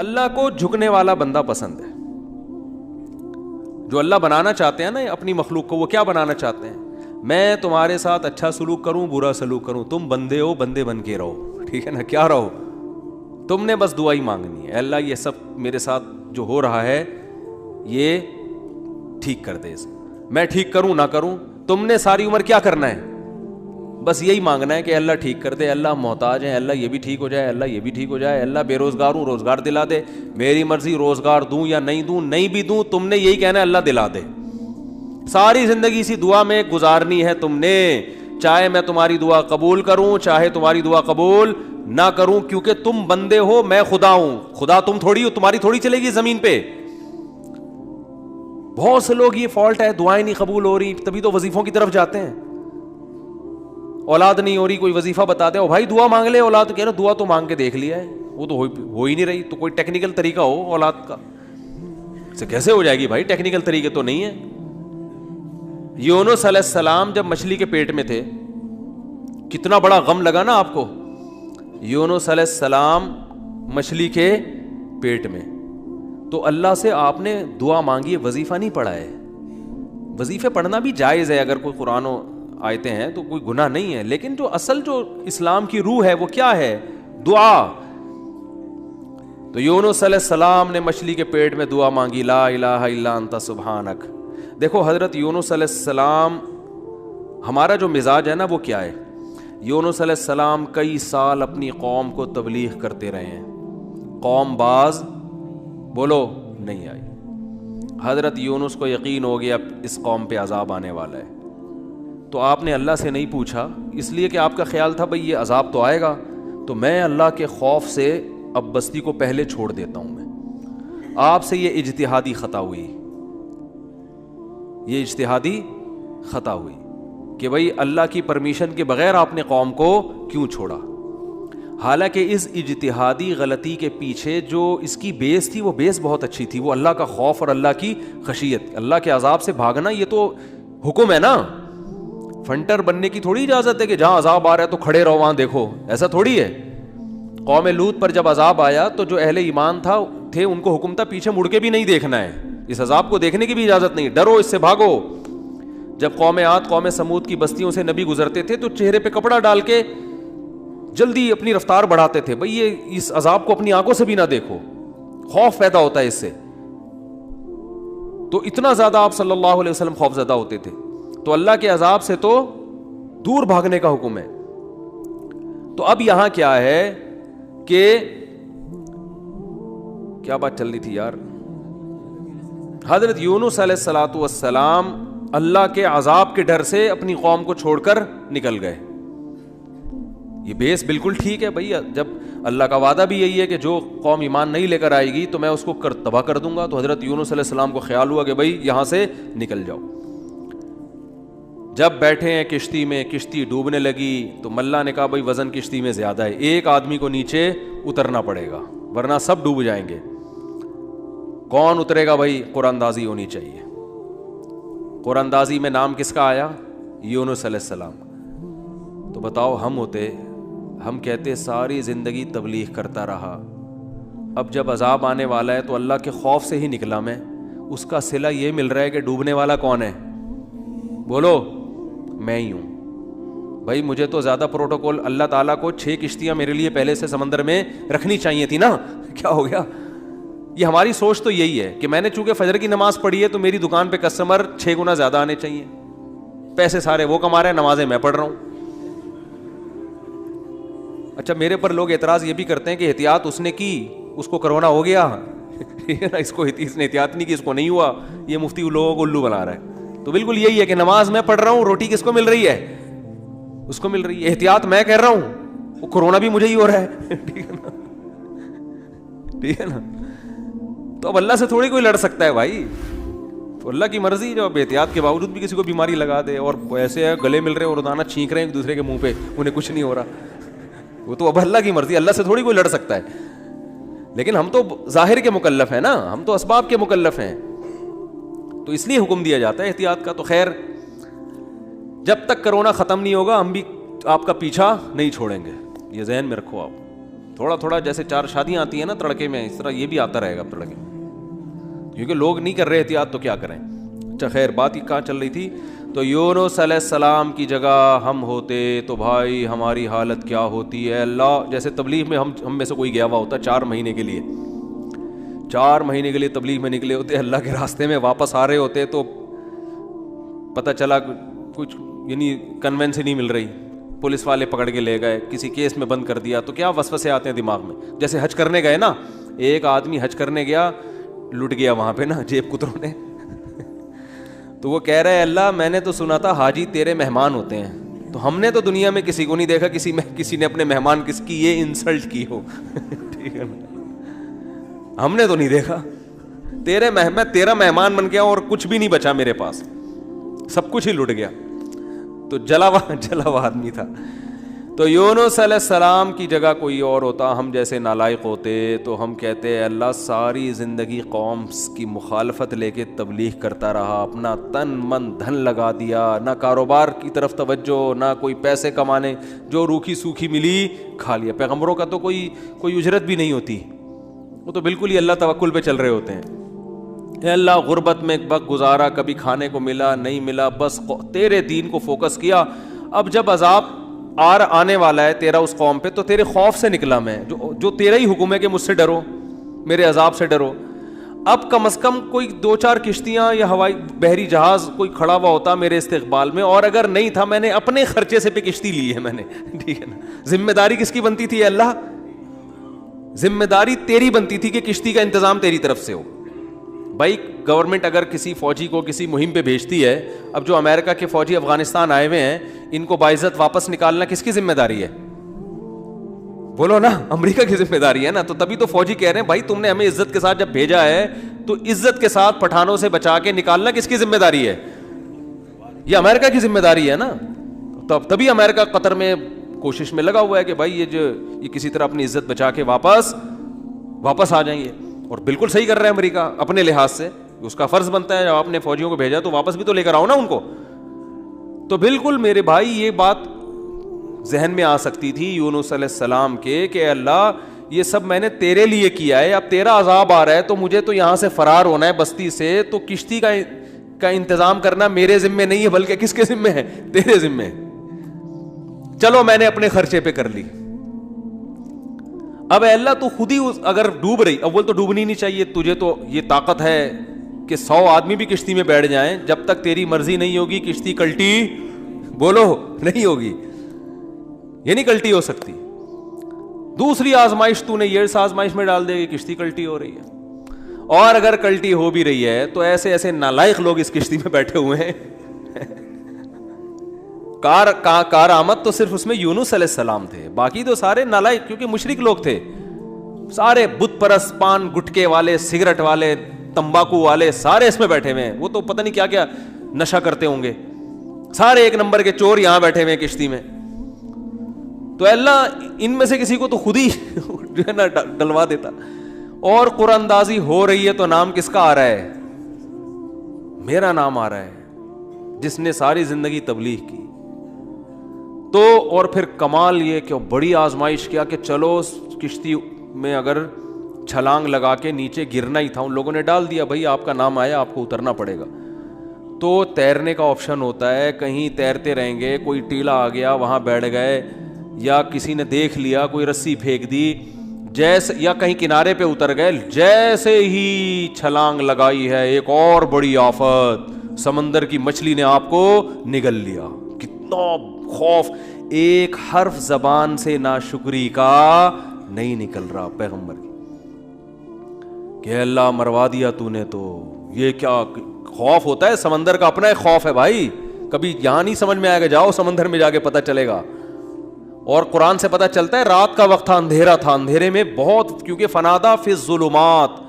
اللہ کو جھکنے والا بندہ پسند ہے. جو اللہ بنانا چاہتے ہیں نا اپنی مخلوق کو, وہ کیا بنانا چاہتے ہیں؟ میں تمہارے ساتھ اچھا سلوک کروں برا سلوک کروں, تم بندے ہو, بندے بن کے رہو, ٹھیک ہے نا, کیا رہو, تم نے بس دعا ہی مانگنی ہے, اللہ یہ سب میرے ساتھ جو ہو رہا ہے یہ ٹھیک کر دے, میں ٹھیک کروں نہ کروں, تم نے ساری عمر کیا کرنا ہے, بس یہی مانگنا ہے کہ اللہ ٹھیک کر دے, اللہ محتاج ہیں, اللہ یہ بھی ٹھیک ہو جائے, اللہ یہ بھی ٹھیک ہو جائے, اللہ بے روزگار ہوں روزگار دلا دے, میری مرضی روزگار دوں یا نہیں دوں, نہیں بھی دوں تم نے یہی کہنا ہے اللہ دلا دے. ساری زندگی اسی دعا میں گزارنی ہے تم نے, چاہے میں تمہاری دعا قبول کروں چاہے تمہاری دعا قبول نہ کروں, کیونکہ تم بندے ہو میں خدا ہوں, خدا تم تھوڑی ہو, تمہاری تھوڑی چلے گی زمین پہ. بہت سے لوگ یہ فالٹ ہے, دعائیں نہیں قبول ہو رہی تبھی تو وظیفوں کی طرف جاتے ہیں, اولاد نہیں ہو رہی کوئی وظیفہ بتا دے, او بھائی دعا مانگ لے اولاد, کہہ رہے دعا تو مانگ کے دیکھ لیا ہے وہ تو ہو ہی نہیں رہی, تو کوئی ٹیکنیکل طریقہ ہو اولاد کا, سے کیسے ہو جائے گی بھائی, ٹیکنیکل طریقے تو نہیں ہے. یونس علیہ السلام جب مچھلی کے پیٹ میں تھے, کتنا بڑا غم لگا نا آپ کو, یونس علیہ السلام مچھلی کے پیٹ میں, تو اللہ سے آپ نے دعا مانگی ہے, وظیفہ نہیں پڑھا ہے. وظیفے پڑھنا بھی جائز ہے اگر کوئی قرآن و آیتیں ہیں تو کوئی گناہ نہیں ہے, لیکن جو اصل جو اسلام کی روح ہے وہ کیا ہے, دعا. تو یونس علیہ السلام نے مچھلی کے پیٹ میں دعا مانگی, لا الہ الا انت سبحانک. دیکھو حضرت یونس علیہ السلام, ہمارا جو مزاج ہے نا وہ کیا ہے, یونس علیہ السلام کئی سال اپنی قوم کو تبلیغ کرتے رہے ہیں, قوم باز بولو نہیں آئی. حضرت یونس کو یقین ہو گیا اس قوم پہ عذاب آنے والا ہے, تو آپ نے اللہ سے نہیں پوچھا, اس لیے کہ آپ کا خیال تھا بھئی یہ عذاب تو آئے گا, تو میں اللہ کے خوف سے اب بستی کو پہلے چھوڑ دیتا ہوں. میں آپ سے یہ اجتہادی خطا ہوئی, یہ اجتہادی خطا ہوئی کہ بھئی اللہ کی پرمیشن کے بغیر آپ نے قوم کو کیوں چھوڑا. حالانکہ اس اجتہادی غلطی کے پیچھے جو اس کی بیس تھی وہ بیس بہت اچھی تھی, وہ اللہ کا خوف اور اللہ کی خشیت. اللہ کے عذاب سے بھاگنا یہ تو حکم ہے نا, فنٹر بننے کی تھوڑی اجازت ہے کہ جہاں عذاب آ رہا ہے تو کھڑے رہو وہاں دیکھو, ایسا تھوڑی ہے. قوم لوط پر جب عذاب آیا تو جو اہل ایمان تھے ان کو حکم تھا پیچھے مڑ کے بھی نہیں دیکھنا ہے, اس عذاب کو دیکھنے کی بھی اجازت نہیں, ڈرو اس سے بھاگو. جب قوم عاد قوم سمود کی بستیوں سے نبی گزرتے تھے تو چہرے پہ کپڑا ڈال کے جلدی اپنی رفتار بڑھاتے تھے, بھئی یہ اس عذاب کو اپنی آنکھوں سے بھی نہ دیکھو, خوف پیدا ہوتا ہے اس سے. تو اتنا زیادہ آپ صلی اللہ علیہ وسلم خوف زدہ ہوتے تھے. تو اللہ کے عذاب سے تو دور بھاگنے کا حکم ہے. تو اب یہاں کیا ہے کہ کیا بات چل رہی تھی یار, حضرت یونس علیہ الصلوۃ والسلام اللہ کے عذاب کے ڈر سے اپنی قوم کو چھوڑ کر نکل گئے. یہ بیس بالکل ٹھیک ہے بھئی, جب اللہ کا وعدہ بھی یہی ہے کہ جو قوم ایمان نہیں لے کر آئے گی تو میں اس کو تباہ کر دوں گا. تو حضرت یونس علیہ السلام کو خیال ہوا کہ بھئی یہاں سے نکل جاؤ. جب بیٹھے ہیں کشتی میں, کشتی ڈوبنے لگی تو ملا نے کہا بھئی وزن کشتی میں زیادہ ہے, ایک آدمی کو نیچے اترنا پڑے گا ورنہ سب ڈوب جائیں گے. کون اترے گا بھئی, قرآن اندازی ہونی چاہیے. قرآن اندازی میں نام کس کا آیا, یونس علیہ السلام. تو بتاؤ ہم ہوتے, ہم کہتے ساری زندگی تبلیغ کرتا رہا, اب جب عذاب آنے والا ہے تو اللہ کے خوف سے ہی نکلا میں, اس کا صلہ یہ مل رہا ہے کہ ڈوبنے والا کون ہے, بولو میں ہی ہوں. بھائی مجھے تو زیادہ پروٹوکول, اللہ تعالیٰ کو 6 کشتیاں میرے لیے پہلے سے سمندر میں رکھنی چاہیے تھی نا, کیا ہو گیا. یہ ہماری سوچ تو یہی ہے کہ میں نے چونکہ فجر کی نماز پڑھی ہے تو میری دکان پہ کسٹمر 6 گنا زیادہ آنے چاہیے, پیسے سارے وہ کما رہے ہیں, نمازیں میں پڑھ رہا ہوں. اچھا میرے پر لوگ اعتراض یہ بھی کرتے ہیں کہ احتیاط اس نے کی, اس کو کرونا ہو گیا, اس کو اس نے احتیاط نہیں کی, اس کو نہیں ہوا, یہ مفتی لوگوں کو الو بنا رہا ہے. تو بالکل یہی ہے کہ نماز میں پڑھ رہا ہوں, روٹی کس کو مل رہی ہے, اس کو مل رہی ہے. احتیاط میں کہہ رہا ہوں, وہ کرونا بھی مجھے ہی ہو رہا ہے. ٹھیک ہے نا, ٹھیک ہے نا. تو اب اللہ سے تھوڑی کوئی لڑ سکتا ہے بھائی, تو اللہ کی مرضی, جو اب احتیاط کے باوجود بھی کسی کو بیماری لگا دے, اور ایسے ہے گلے مل رہے ہیں اور روزانہ چھینک رہے ہیں ایک دوسرے کے منہ پہ, انہیں کچھ نہیں ہو رہا, وہ تو اب اللہ کی مرضی, اللہ سے تھوڑی کوئی لڑ سکتا ہے. لیکن ہم تو ظاہر کے مکلف ہیں نا, ہم تو اسباب کے مکلف ہیں, تو اس لیے حکم دیا جاتا ہے احتیاط کا. تو خیر جب تک کرونا ختم نہیں ہوگا ہم بھی آپ کا پیچھا نہیں چھوڑیں گے, یہ ذہن میں رکھو آپ. تھوڑا تھوڑا جیسے 4 شادیاں آتی ہیں نا تڑکے میں، اس طرح یہ بھی آتا رہے گا تڑکے میں، کیونکہ لوگ نہیں کر رہے احتیاط تو کیا کریں. اچھا خیر، بات ہی کہاں چل رہی تھی؟ تو یونس علیہ السلام کی جگہ ہم ہوتے تو بھائی ہماری حالت کیا ہوتی ہے. اللہ جیسے تبلیغ میں ہم میں سے کوئی گیا ہوا ہوتا 4 مہینے کے لیے، 4 مہینے کے لیے تبلیغ میں نکلے ہوتے، اللہ کے راستے میں واپس آ رہے ہوتے تو پتہ چلا کچھ یعنی کنوینس ہی نہیں مل رہی، پولیس والے پکڑ کے لے گئے، کسی کیس میں بند کر دیا، تو کیا وسوسے آتے ہیں دماغ میں. جیسے حج کرنے گئے نا، ایک آدمی حج کرنے گیا، لٹ گیا وہاں پہ نا جیب کتروں نے، تو وہ کہہ رہا ہے اللہ میں نے تو سنا تھا حاجی تیرے مہمان ہوتے ہیں، تو ہم نے تو دنیا میں کسی کو نہیں دیکھا کسی نے اپنے مہمان کس کی یہ انسلٹ کی ہو. ٹھیک ہے نا، ہم نے تو نہیں دیکھا، میں تیرا مہمان بن گیا اور کچھ بھی نہیں بچا میرے پاس، سب کچھ ہی لٹ گیا. تو جلا ہوا آدمی تھا. تو یونس علیہ السلام کی جگہ کوئی اور ہوتا، ہم جیسے نالائق ہوتے، تو ہم کہتے ہیں اللہ ساری زندگی قوم کی مخالفت لے کے تبلیغ کرتا رہا، اپنا تن من دھن لگا دیا، نہ کاروبار کی طرف توجہ، نہ کوئی پیسے کمانے، جو روکھی سوکھی ملی کھا لیا. پیغمبروں کا تو کوئی اجرت بھی نہیں ہوتی، وہ تو بالکل ہی اللہ توکل پہ چل رہے ہوتے ہیں. اے اللہ غربت میں وقت گزارا، کبھی کھانے کو ملا نہیں ملا، بس تیرے دین کو فوکس کیا. اب جب عذاب آنے والا ہے تیرا اس قوم پہ، تو تیرے خوف سے نکلا میں، جو تیرا ہی حکم ہے کہ مجھ سے ڈرو، میرے عذاب سے ڈرو. اب کم از کم کوئی 2-4 کشتیاں یا ہوائی بحری جہاز کوئی کھڑا ہوا ہوتا میرے استقبال میں، اور اگر نہیں تھا میں نے اپنے خرچے سے پہ کشتی لی ہے میں نے. ٹھیک ہے نا، ذمہ داری کس کی بنتی تھی اللہ؟ ذمہ داری تیری بنتی تھی کہ کشتی کا انتظام تیری طرف سے ہو. بھائی گورنمنٹ اگر کسی فوجی کو کسی مہم پہ بھیجتی ہے، اب جو امریکہ کے فوجی افغانستان آئے ہوئے ہیں ان کو باعزت واپس نکالنا کس کی ذمہ داری ہے؟ بولو نا، امریکہ کی ذمہ داری ہے نا. تو تبھی تو فوجی کہہ رہے ہیں بھائی تم نے ہمیں عزت کے ساتھ جب بھیجا ہے تو عزت کے ساتھ پٹھانوں سے بچا کے نکالنا کس کی ذمہ داری ہے؟ یہ امریکہ کی ذمہ داری ہے نا. تبھی امریکہ قطر میں کوشش میں لگا ہوا ہے کہ بھائی یہ کسی طرح اپنی عزت بچا کے واپس آ جائیں. اور بالکل صحیح کر رہے ہیں امریکہ اپنے لحاظ سے، اس کا فرض بنتا ہے جب آپ نے فوجیوں کو بھیجا تو واپس بھی تو لے کر آؤ نا ان کو. تو بالکل میرے بھائی یہ بات ذہن میں آ سکتی تھی یونس علیہ السلام کے کہ اللہ یہ سب میں نے تیرے لیے کیا ہے، اب تیرا عذاب آ رہا ہے تو مجھے تو یہاں سے فرار ہونا ہے بستی سے، تو کشتی کا انتظام کرنا میرے ذمے نہیں ہے بلکہ کس کے ذمے ہے؟ تیرے ذمے. چلو میں نے اپنے خرچے پہ کر لی. اب اے اللہ تو خود ہی اگر ڈوب رہی، اول تو ڈوبنی نہیں چاہیے، تجھے تو یہ طاقت ہے کہ 100 آدمی بھی کشتی میں بیٹھ جائیں، جب تک تیری مرضی نہیں ہوگی کشتی کلٹی بولو نہیں ہوگی، یہ نہیں کلٹی ہو سکتی. دوسری آزمائش تو نے یہ اس آزمائش میں ڈال دے گی، کشتی کلٹی ہو رہی ہے. اور اگر کلٹی ہو بھی رہی ہے تو ایسے نالائق لوگ اس کشتی میں بیٹھے ہوئے ہیں. کار آمد تو صرف اس میں یونس علیہ السلام تھے، باقی تو سارے نالائق، کیونکہ مشرک لوگ تھے سارے، بت پرست، پان گٹکے والے، سگریٹ والے، تمباکو والے، سارے اس میں بیٹھے ہوئے ہیں. وہ تو پتہ نہیں کیا کیا نشہ کرتے ہوں گے، سارے ایک نمبر کے چور یہاں بیٹھے ہوئے ہیں کشتی میں. تو اللہ ان میں سے کسی کو تو خود ہی جو ہے نا ڈلوا دیتا. اور قرآن اندازی ہو رہی ہے تو نام کس کا آ رہا ہے؟ میرا نام آ رہا ہے، جس نے ساری زندگی تبلیغ کی. تو اور پھر کمال یہ کہ بڑی آزمائش کیا کہ چلو کشتی میں اگر چھلانگ لگا کے نیچے گرنا ہی تھا، ان لوگوں نے ڈال دیا بھائی آپ کا نام آیا آپ کو اترنا پڑے گا. تو تیرنے کا آپشن ہوتا ہے، کہیں تیرتے رہیں گے، کوئی ٹیلا آ گیا وہاں بیٹھ گئے، یا کسی نے دیکھ لیا کوئی رسی پھینک دی جیسے، یا کہیں کنارے پہ اتر گئے، جیسے ہی چھلانگ لگائی ہے ایک اور بڑی آفت، سمندر کی مچھلی نے آپ کو نگل لیا. کتنا خوف، ایک حرف زبان سے ناشکری کا نہیں نکل رہا پیغمبر کی کہ اللہ مروا دیا تو نے. تو یہ کیا خوف ہوتا ہے، سمندر کا اپنا ایک خوف ہے بھائی، کبھی یہاں نہیں سمجھ میں آئے گا، جاؤ سمندر میں جا کے پتہ چلے گا. اور قرآن سے پتہ چلتا ہے رات کا وقت تھا، اندھیرا تھا، اندھیرے میں بہت، کیونکہ فنادا فی الظلمات،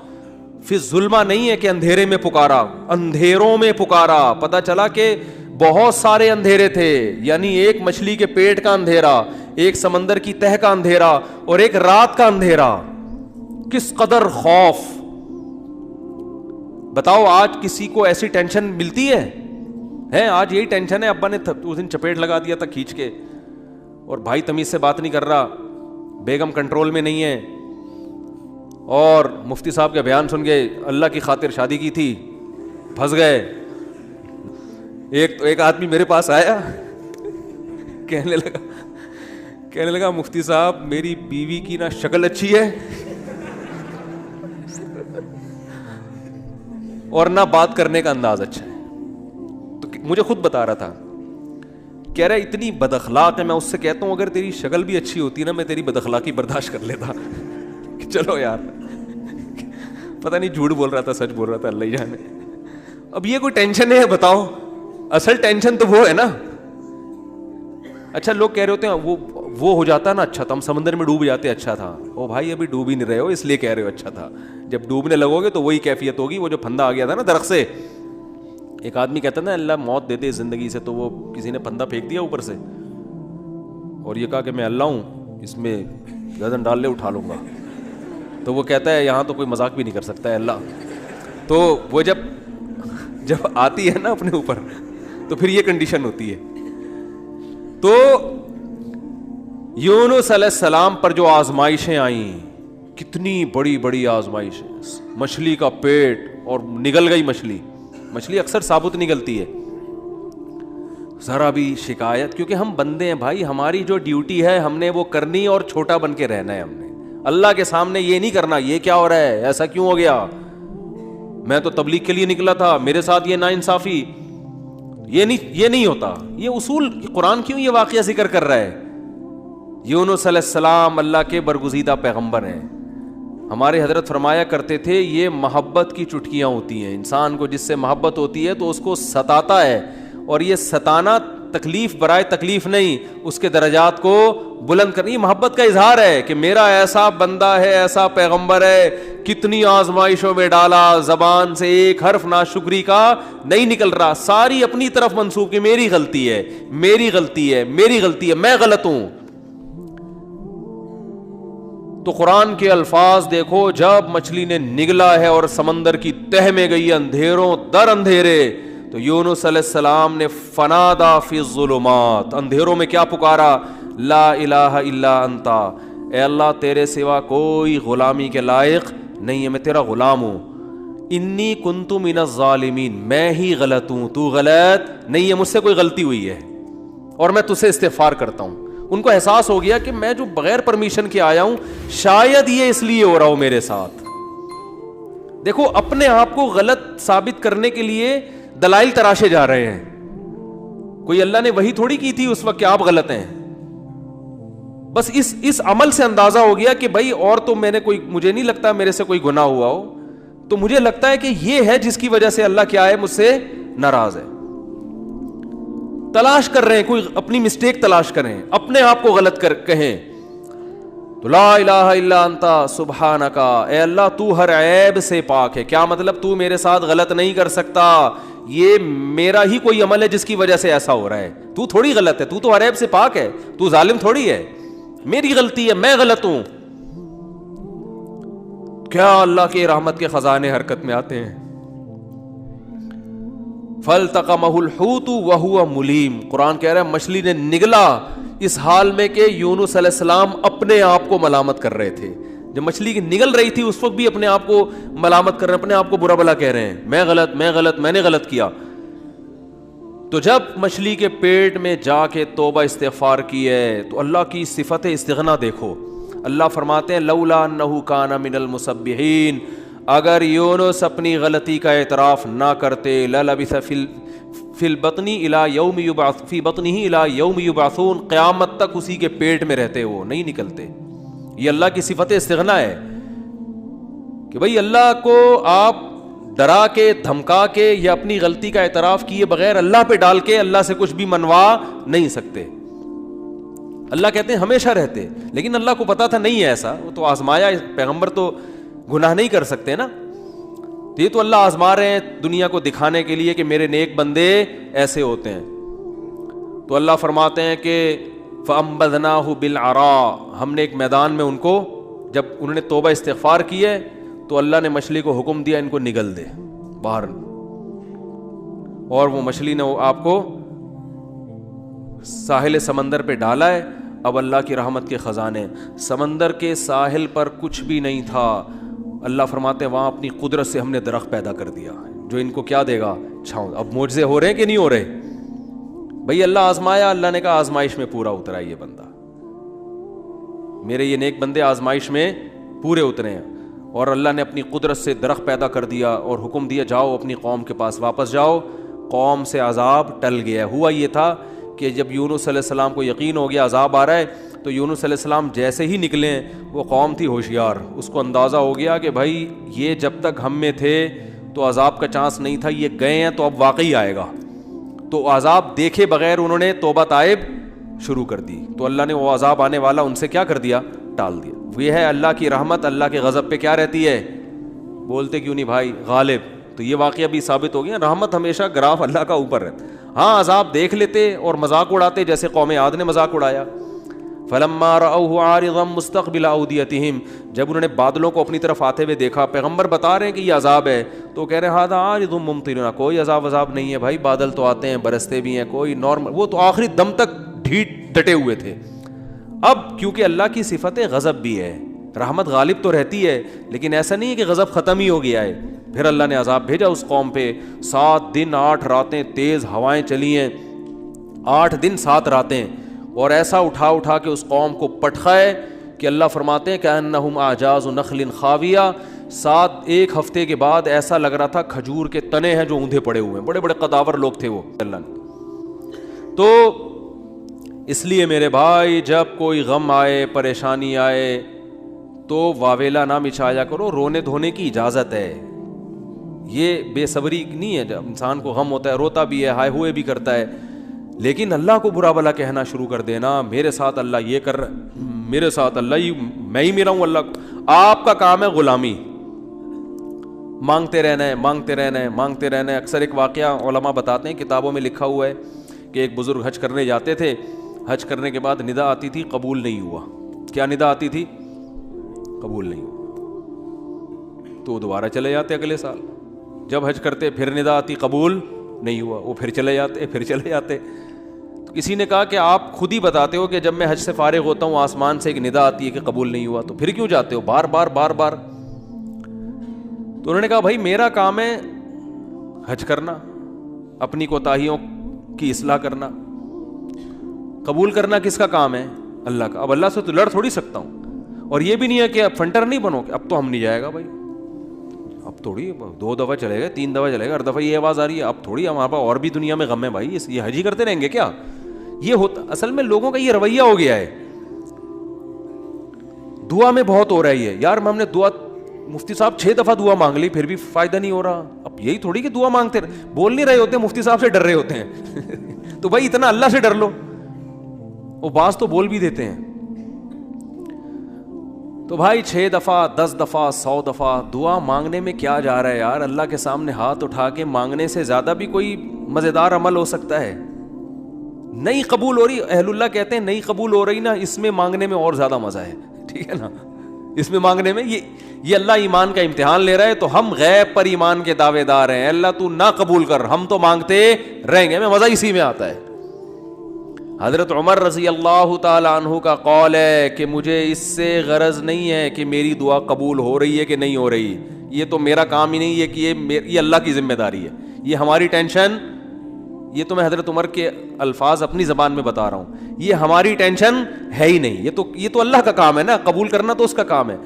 فی الظلمہ نہیں ہے کہ اندھیرے میں پکارا، اندھیروں میں پکارا. پتہ چلا کہ بہت سارے اندھیرے تھے، یعنی ایک مچھلی کے پیٹ کا اندھیرا، ایک سمندر کی تہ کا اندھیرا، اور ایک رات کا اندھیرا. کس قدر خوف. بتاؤ آج کسی کو ایسی ٹینشن ملتی ہے؟ آج یہی ٹینشن ہے، ابا نے اس دن چپیٹ لگا دیا تھا کھینچ کے، اور بھائی تمیز سے بات نہیں کر رہا، بیگم کنٹرول میں نہیں ہے, اور مفتی صاحب کا بیان سن کے اللہ کی خاطر شادی کی تھی, پھنس گئے. ایک آدمی میرے پاس آیا, کہنے لگا مفتی صاحب میری بیوی کی نا شکل اچھی ہے اور نہ بات کرنے کا انداز اچھا ہے. تو مجھے خود بتا رہا تھا, کہہ رہا اتنی بد اخلاق ہے. میں اس سے کہتا ہوں اگر تیری شکل بھی اچھی ہوتی نا میں تیری بد اخلاقی برداشت کر لیتا. چلو یار, پتہ نہیں جھوٹ بول رہا تھا سچ بول رہا تھا, اللہ ہی جانے. اب یہ کوئی ٹینشن ہے بتاؤ؟ اصل ٹینشن تو وہ ہے نا. اچھا لوگ کہہ رہے ہوتے ہیں وہ ہو جاتا نا اچھا تھا, ہم سمندر میں ڈوب جاتے اچھا تھا. او بھائی ابھی ڈوب ہی نہیں رہے ہو اس لیے کہہ رہے ہو اچھا تھا. جب ڈوبنے لگو گے تو وہی کیفیت ہوگی. وہ جو پھندا آ گیا تھا نا درخت سے, ایک آدمی کہتا نا اللہ موت دے دے زندگی سے, تو وہ کسی نے پھندا پھینک دیا اوپر سے اور یہ کہا کہ میں اللہ ہوں, اس میں گردن ڈال لے اٹھا لوں گا. تو وہ کہتا ہے یہاں تو کوئی مذاق بھی نہیں کر سکتا ہے اللہ. تو وہ جب آتی ہے نا اپنے اوپر تو پھر یہ کنڈیشن ہوتی ہے. تو یونس علیہ السلام پر جو آزمائشیں آئیں, کتنی بڑی بڑی آزمائشیں, مچھلی کا پیٹ اور نگل گئی مچھلی اکثر ثابت نگلتی ہے. ذرا بھی شکایت, کیونکہ ہم بندے ہیں بھائی, ہماری جو ڈیوٹی ہے ہم نے وہ کرنی اور چھوٹا بن کے رہنا ہے. ہم نے اللہ کے سامنے یہ نہیں کرنا یہ کیا ہو رہا ہے, ایسا کیوں ہو گیا, میں تو تبلیغ کے لیے نکلا تھا, میرے ساتھ یہ ناانصافی. یہ نہیں ہوتا. یہ اصول قرآن کیوں یہ واقعہ ذکر کر رہا ہے؟ یونس علیہ السلام اللہ کے برگزیدہ پیغمبر ہیں. ہمارے حضرت فرمایا کرتے تھے یہ محبت کی چٹکیاں ہوتی ہیں. انسان کو جس سے محبت ہوتی ہے تو اس کو ستاتا ہے, اور یہ ستانا تکلیف برائے تکلیف نہیں, اس کے درجات کو بلند کرنی محبت کا اظہار ہے کہ میرا ایسا بندہ ہے, ایسا پیغمبر ہے, کتنی آزمائشوں میں ڈالا, زبان سے ایک حرف ناشکری کا نہیں نکل رہا, ساری اپنی طرف منسوب کہ میری غلطی ہے, میں غلط ہوں. تو قرآن کے الفاظ دیکھو, جب مچھلی نے نگلا ہے اور سمندر کی تہ میں گئی اندھیروں در اندھیرے, تو یونس علیہ السلام نے فنادا فی الظلمات, اندھیروں میں کیا پکارا, لا الہ الا انتا, اے اللہ تیرے سوا کوئی غلامی کے لائق نہیں ہے, میں تیرا غلام ہوں. انی کنت من الظالمین, میں ہی غلط ہوں, تو غلط نہیں ہے, مجھ سے کوئی غلطی ہوئی ہے اور میں تجھ سے استغفار کرتا ہوں. ان کو احساس ہو گیا کہ میں جو بغیر پرمیشن کے آیا ہوں شاید یہ اس لیے ہو رہا ہو میرے ساتھ. دیکھو اپنے آپ کو غلط ثابت کرنے کے لیے دلائل تراشے جا رہے ہیں. کوئی اللہ نے وہی تھوڑی کی تھی اس وقت کہ آپ غلط ہیں. بس اس عمل سے اندازہ ہو گیا کہ بھائی اور تو مجھے نہیں لگتا میرے سے کوئی گناہ ہوا ہو, تو مجھے لگتا ہے کہ یہ ہے جس کی وجہ سے اللہ کیا ہے, مجھ سے ناراض ہے. تلاش کر رہے ہیں, کوئی اپنی مسٹیک تلاش کریں, اپنے آپ کو غلط کہیں تو لا الہ الا انتا سبحانکا, اے اللہ تو ہر عیب سے پاک ہے. کیا مطلب, تو میرے ساتھ غلط نہیں کر سکتا, یہ میرا ہی کوئی عمل ہے جس کی وجہ سے ایسا ہو رہا ہے, تو تھوڑی غلط ہے, تو ہر عیب سے پاک ہے, تو ظالم تھوڑی ہے, میری غلطی ہے, میں غلط ہوں. کیا اللہ کے رحمت کے خزانے حرکت میں آتے ہیں. فَالْتَقَمَهُ الْحُوتُ وَهُوَ مُلِيمٌ, قرآن کہہ رہا ہے مچھلی نے نگلا اس حال میں کہ یونس علیہ السلام اپنے آپ کو ملامت کر رہے تھے. جب مچھلی نگل رہی تھی اس وقت بھی اپنے آپ کو ملامت کر رہے ہیں, اپنے آپ کو برا بھلا کہہ رہے ہیں, میں نے غلط کیا. تو جب مچھلی کے پیٹ میں جا کے توبہ استغفار کی ہے تو اللہ کی صفت استغنا دیکھو. اللہ فرماتے ہیں لولا انہ کان من المسبحین, اگر یونس اپنی غلطی کا اعتراف نہ کرتے, للبث فی البطن الی یوم یبعث فی بطنہ الی یوم یبعثون, قیامت تک اسی کے پیٹ میں رہتے, وہ نہیں نکلتے. یہ اللہ کی صفت استغنا ہے کہ بھئی اللہ کو آپ ڈرا کے دھمکا کے یا اپنی غلطی کا اعتراف کیے بغیر اللہ پہ ڈال کے اللہ سے کچھ بھی منوا نہیں سکتے. اللہ کہتے ہیں ہمیشہ رہتے, لیکن اللہ کو پتا تھا نہیں ہے ایسا, وہ تو آزمایا, پیغمبر تو گناہ نہیں کر سکتے نا, تو یہ تو اللہ آزما رہے ہیں دنیا کو دکھانے کے لیے کہ میرے نیک بندے ایسے ہوتے ہیں. تو اللہ فرماتے ہیں کہ فَأَنبَذْنَاهُ بِالْعَرَاءِ, ہم نے ایک میدان میں ان کو, جب انہوں نے توبہ استغفار کی ہے تو اللہ نے مچھلی کو حکم دیا ان کو نگل دے باہر, اور وہ مچھلی نے آپ کو ساحل سمندر پہ ڈالا ہے اب اللہ کی رحمت کے خزانے. سمندر کے ساحل پر کچھ بھی نہیں تھا. اللہ فرماتے ہیں وہاں اپنی قدرت سے ہم نے درخت پیدا کر دیا جو ان کو کیا دے گا؟ چھاؤں. اب معجزے ہو رہے ہیں کہ نہیں ہو رہے؟ بھئی اللہ آزمایا, اللہ نے کہا آزمائش میں پورا اترا یہ بندہ, میرے یہ نیک بندے آزمائش میں پورے اترے ہیں. اور اللہ نے اپنی قدرت سے درخت پیدا کر دیا اور حکم دیا جاؤ اپنی قوم کے پاس واپس جاؤ. قوم سے عذاب ٹل گیا. ہوا یہ تھا کہ جب یونس علیہ السلام کو یقین ہو گیا عذاب آ رہا ہے, تو یونس علیہ السلام جیسے ہی نکلے, وہ قوم تھی ہوشیار, اس کو اندازہ ہو گیا کہ بھائی یہ جب تک ہم میں تھے تو عذاب کا چانس نہیں تھا, یہ گئے ہیں تو اب واقعی آئے گا. تو عذاب دیکھے بغیر انہوں نے توبہ تائب شروع کر دی, تو اللہ نے وہ عذاب آنے والا ان سے کیا کر دیا؟ ٹال دیا. یہ ہے اللہ کی رحمت. اللہ کے غضب پہ کیا رہتی ہے؟ بولتے کیوں نہیں بھائی؟ غالب. تو یہ واقعہ بھی ثابت ہو گیا, رحمت ہمیشہ گراف اللہ کا اوپر رہتا. ہاں عذاب دیکھ لیتے اور مذاق اڑاتے, جیسے قوم عاد نے مذاق اڑایا. فلما رأوه عارضا مستقبل اودیتہم, جب انہوں نے بادلوں کو اپنی طرف آتے ہوئے دیکھا, پیغمبر بتا رہے ہیں کہ یہ عذاب ہے, تو کہہ رہے ہیں ھذا عارض ممطرنا, کوئی عذاب نہیں ہے بھائی, بادل تو آتے ہیں برستے بھی ہیں, کوئی نارمل. وہ تو آخری دم تک ڈٹے ہوئے تھے. اب کیونکہ اللہ کی صفت غضب بھی ہے, رحمت غالب تو رہتی ہے, لیکن ایسا نہیں ہے کہ غضب ختم ہی ہو گیا ہے. پھر اللہ نے عذاب بھیجا اس قوم پہ. 7 دن 8 راتیں تیز ہوائیں چلی ہیں, 8 دن 7 راتیں, اور ایسا اٹھا کے اس قوم کو پٹخائے کہ اللہ فرماتے ہیں کہ انہم اعجاز نخل خاویہ. 1 ہفتے کے بعد ایسا لگ رہا تھا کھجور کے تنے ہیں جو اوندھے پڑے ہوئے ہیں, بڑے بڑے قداور لوگ تھے وہ. اللہ نے تو اس لیے میرے بھائی جب کوئی غم آئے, پریشانی آئے, تو واویلا نہ مچایا کرو, رونے دھونے کی اجازت ہے. یہ بے صبری نہیں ہے, جب انسان کو غم ہوتا ہے روتا بھی ہے, ہائے ہوئے بھی کرتا ہے, لیکن اللہ کو برا بلا کہنا شروع کر دینا, میرے ساتھ اللہ یہ کر رہا, میرے ساتھ اللہ میں ہی میرا ہوں اللہ کو. آپ کا کام ہے غلامی, مانگتے رہنا ہے, مانگتے رہنا ہے, مانگتے رہنا ہے. اکثر ایک واقعہ علماء بتاتے ہیں, کتابوں میں لکھا ہوا ہے کہ ایک بزرگ حج کرنے جاتے تھے, حج کرنے کے بعد ندا آتی تھی قبول نہیں ہوا. کیا ندا آتی تھی؟ قبول نہیں ہوا. تو دوبارہ چلے جاتے اگلے سال, جب حج کرتے پھر ندا آتی قبول نہیں ہوا, وہ پھر چلے جاتے. تو کسی نے کہا کہ آپ خود ہی بتاتے ہو کہ جب میں حج سے فارغ ہوتا ہوں آسمان سے ایک ندا آتی ہے کہ قبول نہیں ہوا, تو پھر کیوں جاتے ہو بار بار. تو انہوں نے کہا بھائی میرا کام ہے حج کرنا, اپنی کوتاہیوں کی اصلاح کرنا, قبول کرنا کس کا کام ہے؟ اللہ کا. اب اللہ سے تو لڑ تھوڑی سکتا ہوں, اور یہ بھی نہیں ہے کہ اب فنٹر نہیں بنو کہ اب تو ہم نہیں جائے گا بھائی, اب تھوڑی 2 دفعہ چلے گا, 3 دفعہ چلے گا, ہر دفعہ یہ آواز آ رہی ہے, اب تھوڑی ہمارے پاس اور بھی دنیا میں غم ہے بھائی, یہ حج ہی کرتے رہیں گے کیا؟ یہ ہوتا اصل میں لوگوں کا یہ رویہ ہو گیا ہے. دعا میں بہت ہو رہی ہے یار, ہم نے دعا مفتی صاحب 6 دفعہ دعا مانگ لی پھر بھی فائدہ نہیں ہو رہا. اب یہی تھوڑی کہ دعا مانگتے بول نہیں رہے ہوتے, مفتی صاحب سے ڈر رہے ہوتے ہیں. تو بھائی اتنا اللہ سے ڈر لو, وہ بعض تو بول بھی دیتے ہیں. تو بھائی 6 دفعہ 10 دفعہ 100 دفعہ دعا مانگنے میں کیا جا رہا ہے یار؟ اللہ کے سامنے ہاتھ اٹھا کے مانگنے سے زیادہ بھی کوئی مزیدار عمل ہو سکتا ہے؟ نہیں قبول ہو رہی, اہل اللہ کہتے ہیں نہیں قبول ہو رہی نا, اس میں مانگنے میں اور زیادہ مزہ ہے, ٹھیک ہے نا, اس میں مانگنے میں یہ اللہ ایمان کا امتحان لے رہا ہے. تو ہم غیب پر ایمان کے دعوے دار ہیں, اللہ تو نہ قبول کر, ہم تو مانگتے رہیں گے, ہمیں مزہ اسی میں آتا ہے. حضرت عمر رضی اللہ تعالی عنہ کا قول ہے کہ مجھے اس سے غرض نہیں ہے کہ میری دعا قبول ہو رہی ہے کہ نہیں ہو رہی, یہ تو میرا کام ہی نہیں ہے کہ یہ اللہ کی ذمہ داری ہے, یہ ہماری ٹینشن, یہ تو میں حضرت عمر کے الفاظ اپنی زبان میں بتا رہا ہوں, یہ ہماری ٹینشن ہے ہی نہیں, یہ تو اللہ کا کام ہے نا, قبول کرنا تو اس کا کام ہے.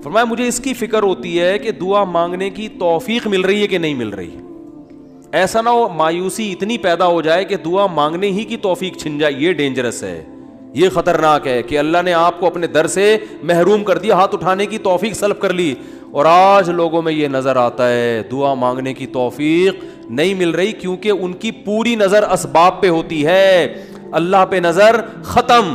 فرمایا مجھے اس کی فکر ہوتی ہے کہ دعا مانگنے کی توفیق مل رہی ہے کہ نہیں مل رہی. ایسا نہ ہو مایوسی اتنی پیدا ہو جائے کہ دعا مانگنے ہی کی توفیق چھن جائے, یہ ڈینجرس ہے, یہ خطرناک ہے کہ اللہ نے آپ کو اپنے در سے محروم کر دیا, ہاتھ اٹھانے کی توفیق سلب کر لی. اور آج لوگوں میں یہ نظر آتا ہے دعا مانگنے کی توفیق نہیں مل رہی, کیونکہ ان کی پوری نظر اسباب پہ ہوتی ہے, اللہ پہ نظر ختم.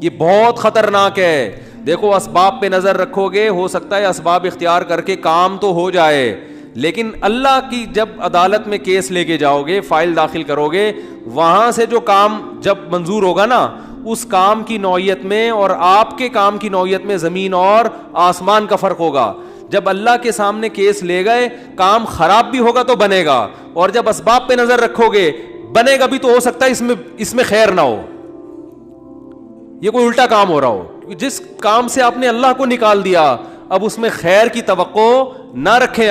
یہ بہت خطرناک ہے. دیکھو اسباب پہ نظر رکھو گے, ہو سکتا ہے اسباب اختیار کر کے کام تو ہو جائے, لیکن اللہ کی جب عدالت میں کیس لے کے جاؤ گے, فائل داخل کرو گے, وہاں سے جو کام جب منظور ہوگا نا, اس کام کی نوعیت میں اور آپ کے کام کی نوعیت میں زمین اور آسمان کا فرق ہوگا. جب اللہ کے سامنے کیس لے گئے, کام خراب بھی ہوگا تو بنے گا, اور جب اسباب پہ نظر رکھو گے بنے گا بھی تو ہو سکتا ہے اس میں خیر نہ ہو. یہ کوئی الٹا کام ہو رہا ہو. جس کام سے آپ نے اللہ کو نکال دیا اب اس میں خیر کی توقع نہ رکھیں.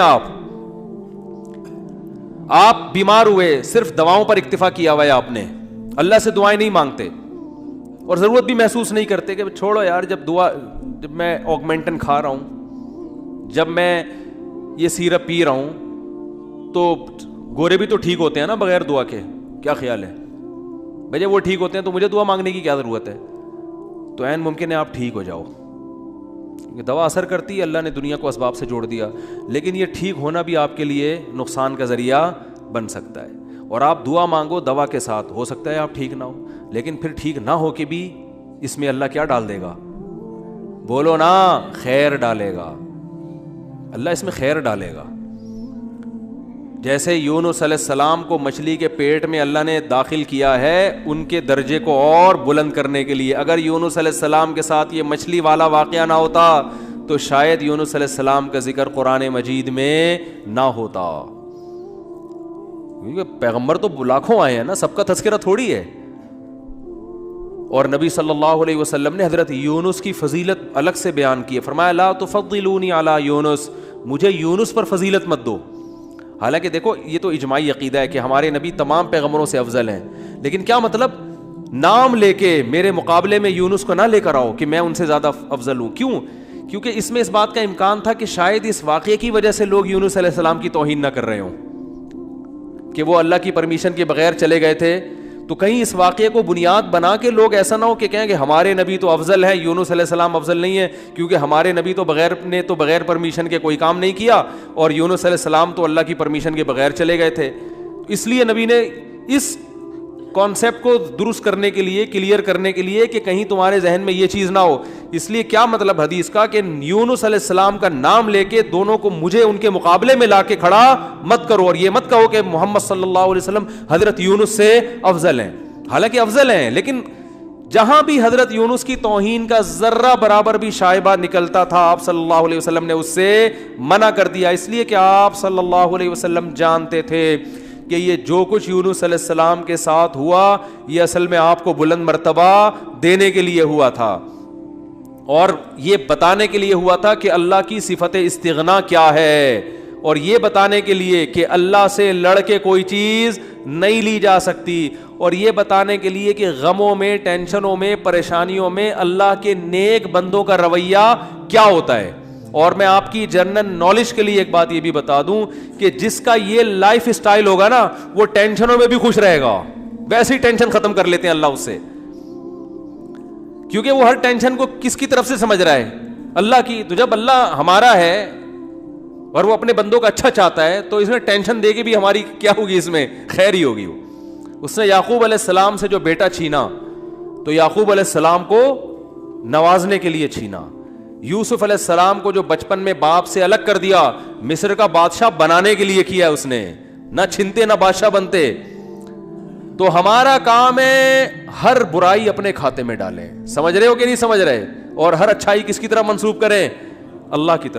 آپ بیمار ہوئے, صرف دواؤں پر اکتفا کیا ہوا ہے آپ نے, اللہ سے دعائیں نہیں مانگتے اور ضرورت بھی محسوس نہیں کرتے کہ چھوڑو یار, جب میں آگمنٹن کھا رہا ہوں, جب میں یہ سیرپ پی رہا ہوں تو گورے بھی تو ٹھیک ہوتے ہیں نا بغیر دعا کے. کیا خیال ہے بھائی, جب وہ ٹھیک ہوتے ہیں تو مجھے دعا مانگنے کی کیا ضرورت ہے؟ تو عین ممکن ہے آپ ٹھیک ہو جاؤ. دوا اثر کرتی ہے, اللہ نے دنیا کو اسباب سے جوڑ دیا, لیکن یہ ٹھیک ہونا بھی آپ کے لیے نقصان کا ذریعہ بن سکتا ہے. اور آپ دعا مانگو دوا کے ساتھ, ہو سکتا ہے آپ ٹھیک نہ ہو, لیکن پھر ٹھیک نہ ہو کے بھی اس میں اللہ کیا ڈال دے گا؟ بولو نا, خیر ڈالے گا. اللہ اس میں خیر ڈالے گا. جیسے یونس علیہ السلام کو مچھلی کے پیٹ میں اللہ نے داخل کیا ہے ان کے درجے کو اور بلند کرنے کے لیے. اگر یونس علیہ السلام کے ساتھ یہ مچھلی والا واقعہ نہ ہوتا تو شاید یونس علیہ السلام کا ذکر قرآن مجید میں نہ ہوتا. کیونکہ پیغمبر تو لاکھوں آئے ہیں نا, سب کا تذکرہ تھوڑی ہے. اور نبی صلی اللہ علیہ وسلم نے حضرت یونس کی فضیلت الگ سے بیان کی ہے. فرمایا لا تفضلونی علی یونس, مجھے یونس پر فضیلت مت دو. حالانکہ دیکھو یہ تو اجماعی عقیدہ ہے کہ ہمارے نبی تمام پیغمبروں سے افضل ہیں, لیکن کیا مطلب نام لے کے میرے مقابلے میں یونس کو نہ لے کر آؤ کہ میں ان سے زیادہ افضل ہوں. کیوں؟ کیونکہ اس میں اس بات کا امکان تھا کہ شاید اس واقعے کی وجہ سے لوگ یونس علیہ السلام کی توہین نہ کر رہے ہوں کہ وہ اللہ کی پرمیشن کے بغیر چلے گئے تھے. تو کہیں اس واقعے کو بنیاد بنا کے لوگ ایسا نہ ہو کہ کہیں کہ ہمارے نبی تو افضل ہے, یونس علیہ السلام افضل نہیں ہے, کیونکہ ہمارے نبی تو بغیر پرمیشن کے کوئی کام نہیں کیا اور یونس علیہ السلام تو اللہ کی پرمیشن کے بغیر چلے گئے تھے. اس لیے نبی نے اس کانسیپٹ کو درست کرنے کے لیے, کلیئر کرنے کے لیے کہ کہیں تمہارے ذہن میں یہ چیز نہ ہو, اس لیے کیا مطلب حدیث کا کہ یونس علیہ السلام کا نام لے کے دونوں کو مجھے ان کے مقابلے میں لا کے کھڑا مت کرو, اور یہ مت کہو کہ محمد صلی اللہ علیہ وسلم حضرت یونس سے افضل ہیں. حالانکہ افضل ہیں, لیکن جہاں بھی حضرت یونس کی توہین کا ذرہ برابر بھی شائبہ نکلتا تھا آپ صلی اللہ علیہ وسلم نے اس سے منع کر دیا. اس لیے کہ آپ صلی اللہ علیہ وسلم جانتے تھے کہ یہ جو کچھ یونس علیہ السلام کے ساتھ ہوا یہ اصل میں آپ کو بلند مرتبہ دینے کے لیے ہوا تھا, اور یہ بتانے کے لیے ہوا تھا کہ اللہ کی صفت استغنا کیا ہے, اور یہ بتانے کے لیے کہ اللہ سے لڑ کے کوئی چیز نہیں لی جا سکتی, اور یہ بتانے کے لیے کہ غموں میں, ٹینشنوں میں, پریشانیوں میں اللہ کے نیک بندوں کا رویہ کیا ہوتا ہے. اور میں آپ کی جنرل نالج کے لیے ایک بات یہ بھی بتا دوں کہ جس کا یہ لائف اسٹائل ہوگا نا وہ ٹینشنوں میں بھی خوش رہے گا. ویسے ہی ٹینشن ختم کر لیتے ہیں اللہ اس سے, کیونکہ وہ ہر ٹینشن کو کس کی طرف سے سمجھ رہا ہے؟ اللہ کی. تو جب اللہ ہمارا ہے اور وہ اپنے بندوں کا اچھا چاہتا ہے تو اس میں ٹینشن دے کے بھی ہماری کیا ہوگی, اس میں خیر ہی ہوگی. اس نے یعقوب علیہ السلام سے جو بیٹا چھینا تو یعقوب علیہ السلام کو نوازنے کے لیے چھینا. یوسف علیہ السلام کو جو بچپن میں باپ سے الگ کر دیا مصر کا بادشاہ بنانے کے لیے کیا اس نے, نہ چھنتے نہ بادشاہ بنتے. تو ہمارا کام ہے ہر برائی اپنے کھاتے میں ڈالیں, سمجھ رہے ہو کہ نہیں سمجھ رہے, اور ہر اچھائی کس کی طرف منسوب کریں؟ اللہ کی طرف.